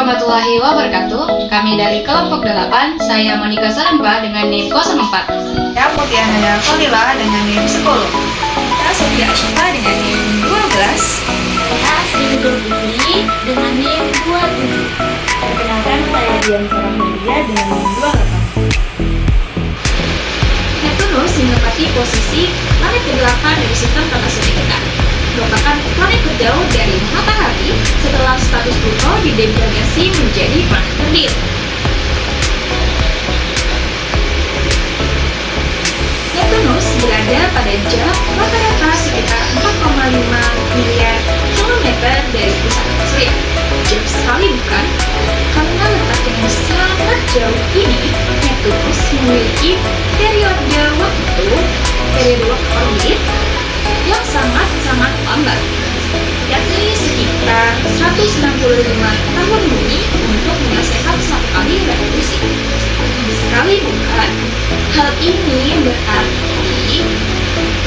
warahmatullahi wabarakatuh. Kami dari kelompok 8, saya Monika Salemba dengan NIM 04. Saya Mutiara Kolila dengan NIM 10. Saya Sofia Ashifa dengan NIM 12. Saya Asri Putri dengan NIM 27. Perkenalkan, saya Dian Sarahmedia dengan NIM 28. Neptunus menempati posisi planet ke-8 dari sistem tata surya kita. Merupakan planet terjauh dari matahari setelah status Pluto didegradasi menjadi planet kerdil. Neptunus berada pada jarak rata-rata sekitar 4,5 miliar kilometer dari pusat tata surya. Jauh sekali bukan? Karena letak yang sangat jauh ini, Neptunus memiliki periode waktu orbit yang sangat lambat, yakni sekitar 165 tahun bumi untuk menyelesaikan satu kali revolusi. Sekali bukan? Hal ini berarti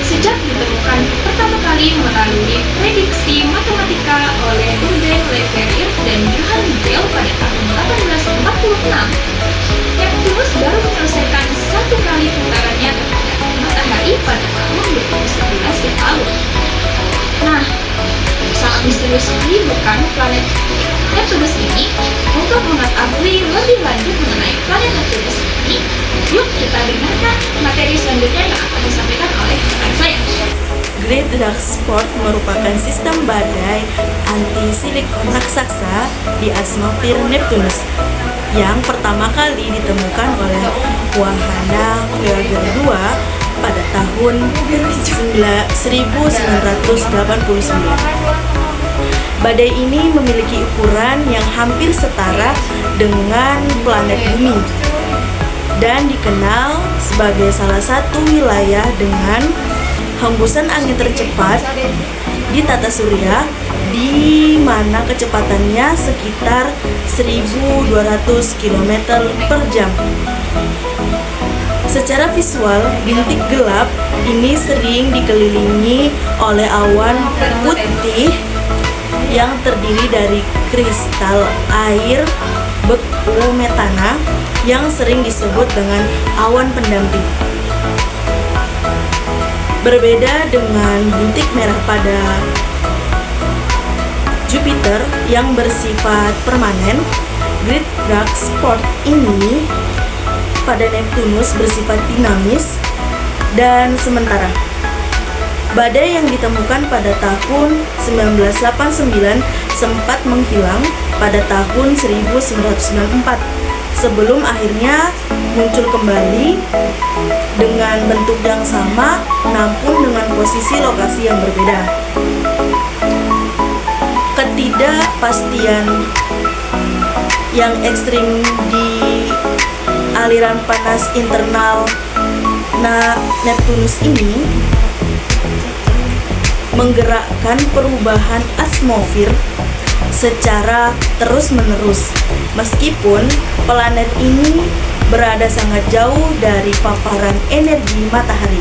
sejak ditemukan pertama kali melalui prediksi matematika oleh Urbain Le Verrier dan Johann Bell pada tahun 1846, Neptunus baru menyelesaikan satu kali putarannya terhadap matahari pada tahun 2011 yang lalu. Nah, sangat misterius sekali bukan planet Neptunus ini? Untuk mengetahui lebih lanjut mengenai planet Neptunus ini, yuk kita dengarkan materi selanjutnya yang akan disampaikan oleh rekan saya. Great Dark Spot merupakan sistem badai anti-silikon raksasa di atmosfer Neptunus yang pertama kali ditemukan oleh wahana Voyager 2 pada tahun 1989. Badai ini memiliki ukuran yang hampir setara dengan planet Bumi dan dikenal sebagai salah satu wilayah dengan hembusan angin tercepat di tata surya, di mana kecepatannya sekitar 1.200 km per jam. Secara visual, bintik gelap ini sering dikelilingi oleh awan putih yang terdiri dari kristal air beku metana yang sering disebut dengan awan pendamping. Berbeda dengan bintik merah pada Jupiter yang bersifat permanen, Great Dark Spot ini pada Neptunus bersifat dinamis dan sementara. Badai yang ditemukan pada tahun 1989 sempat menghilang pada tahun 1994 sebelum akhirnya muncul kembali dengan bentuk yang sama namun dengan posisi lokasi yang berbeda. Ketidakpastian yang ekstrim di aliran panas internal Neptunus ini menggerakkan perubahan atmosfer secara terus-menerus meskipun planet ini berada sangat jauh dari paparan energi matahari.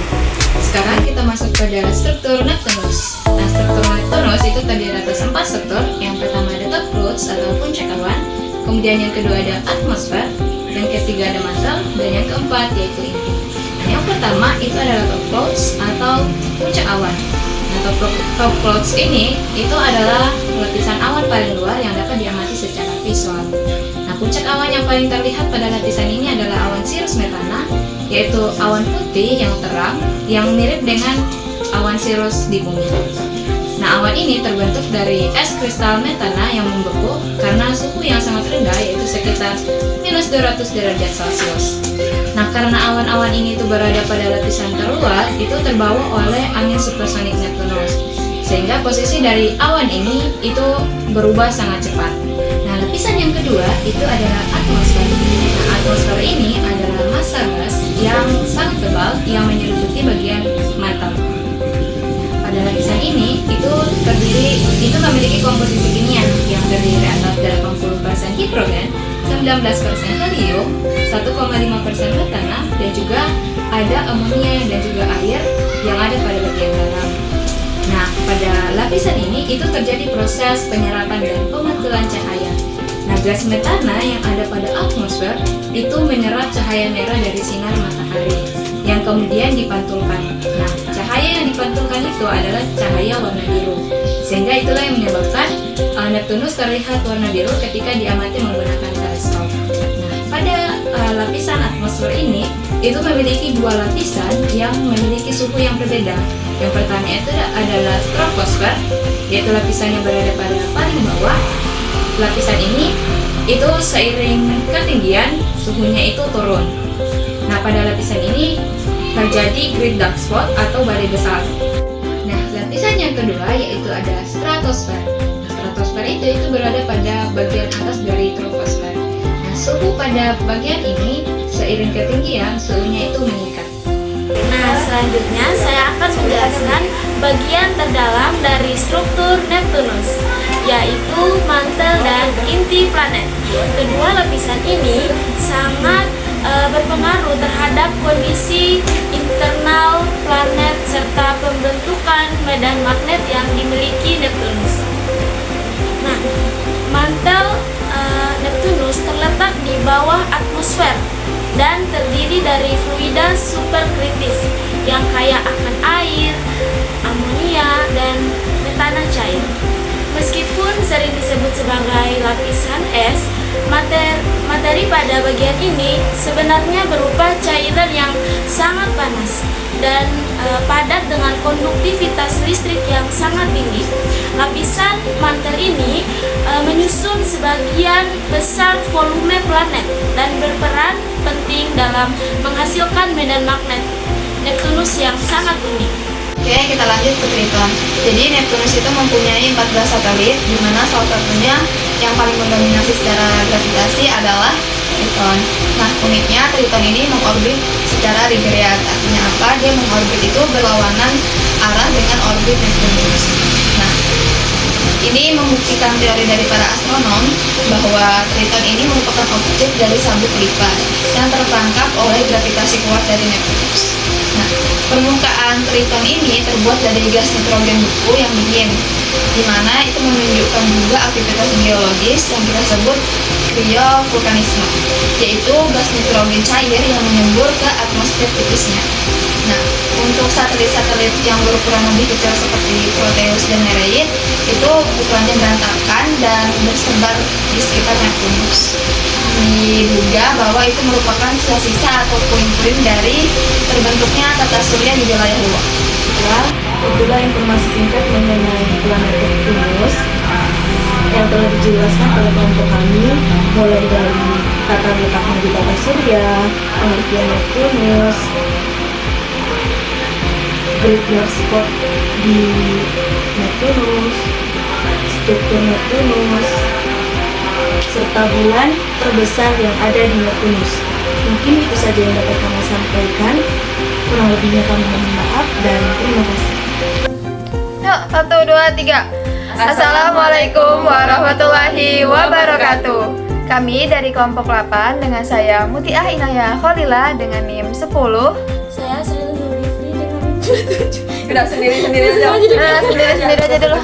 Sekarang kita masuk pada struktur Neptunus. Nah, struktur Neptunus itu terdiri atas 4 struktur. Yang pertama ada top clouds atau puncak awan, kemudian yang kedua ada atmosfer, yang ketiga ada mantel, dan yang keempat yaitu inti. Nah, yang pertama itu adalah top clouds atau puncak awan. Nah, top clouds ini itu adalah lapisan awan paling luar yang dapat diamati secara visual. Nah, puncak awan yang paling terlihat pada lapisan ini adalah awan cirrus metana, yaitu awan putih yang terang yang mirip dengan awan cirrus di bumi. Nah, awan ini terbentuk dari es kristal metana yang membeku karena suhu yang sangat rendah, yaitu sekitar minus 200 derajat Celcius. Nah, karena awan-awan ini itu berada pada lapisan terluar, itu terbawa oleh angin supersonik Neptunus, sehingga posisi dari awan ini itu berubah sangat cepat. Nah, lapisan yang kedua itu adalah atmosfer. Nah, atmosfer ini adalah massa gas yang sangat tebal yang menyelimuti bagian mantel. Pada lapisan ini itu memiliki komposisi kimia yang terdiri atas 80% hidrogen, 19% helium, 1,5% metana, dan juga ada amonia dan juga air yang ada pada bagian dalam. Nah, pada lapisan ini itu terjadi proses penyerapan dan pemantulan cahaya. Nah, gas metana yang ada pada atmosfer itu menyerap cahaya merah dari sinar matahari yang kemudian dipantulkan. Nah, cahaya yang dipantulkan itu adalah cahaya warna biru. Sehingga itulah yang menyebabkan Neptunus terlihat warna biru ketika diamati menggunakan teleskop. Nah, pada lapisan atmosfer ini itu memiliki dua lapisan yang memiliki suhu yang berbeda. Yang pertama itu adalah troposfer, yaitu lapisan yang berada pada paling bawah. Lapisan ini itu seiring ketinggian suhunya itu turun. Nah, pada lapisan ini terjadi great dark spot atau badai besar. Nah, lapisan yang kedua yaitu ada stratosfer. Nah, stratosfer itu berada pada bagian atas dari troposfer. Nah, suhu pada bagian ini seiring ketinggian suhunya itu meningkat. Nah, selanjutnya saya akan menjelaskan bagian terdalam dari struktur Neptunus, yaitu mantel dan inti planet. Kedua lapisan ini sangat berpengaruh terhadap kondisi internal planet serta pembentukan medan magnet yang dimiliki Neptunus. Nah, mantel Neptunus terletak di bawah atmosfer dan terdiri dari fluida superkritis yang kaya akan air, amonia, dan metana cair. Meskipun sering disebut sebagai lapisan es, materi pada bagian ini sebenarnya berupa cairan yang sangat panas dan padat dengan konduktivitas listrik yang sangat tinggi. Lapisan mantel ini menyusun sebagian besar volume planet dan berperan penting dalam menghasilkan medan magnet Neptunus yang sangat unik. Oke, kita lanjut ke Triton. Jadi Neptunus itu mempunyai 14 satelit, di mana salah satunya yang paling mendominasi secara gravitasi adalah Triton. Nah, uniknya Triton ini mengorbit secara regrade. Artinya apa? Dia mengorbit itu berlawanan arah dengan orbit Neptunus. Nah, ini membuktikan teori dari para astronom bahwa Triton ini merupakan objek dari sabuk lipat yang terperangkap oleh gravitasi kuat dari Neptunus. Nah, permukaan Triton ini terbuat dari gas nitrogen beku yang dingin, di mana itu menunjukkan juga aktivitas geologis yang kita sebut kriovulkanisme, yaitu gas nitrogen cair yang menyembur ke atmosfer tipisnya. Nah, untuk satelit-satelit yang berukuran lebih kecil seperti Proteus dan Nereid itu ukurannya berantakan dan tersebar di sekitar Neptunus. Diduga bahwa itu merupakan sisa-sisa atau puing-puing dari terbentuknya tata surya di wilayah luar. Itulah informasi singkat mengenai planet Neptunus yang telah dijelaskan oleh kelompok kami, mulai dari tata letaknya di tata surya, pengertian Neptunus, great dark spot di Neptunus, struktur Neptunus, serta bulan terbesar yang ada di Neptunus. Mungkin itu saja yang dapat kami sampaikan. Kurang lebihnya kami mohon maaf dan terima kasih. Yuk, 1, 2, 3. Assalamualaikum warahmatullahi wabarakatuh. Kami dari kelompok 8 dengan saya Mutiah Inayah Kholila dengan NIM 10. Saya Sri Nurifri dengan NIM 7. Udah sendiri-sendiri aja. Sendiri-sendiri aja dulu.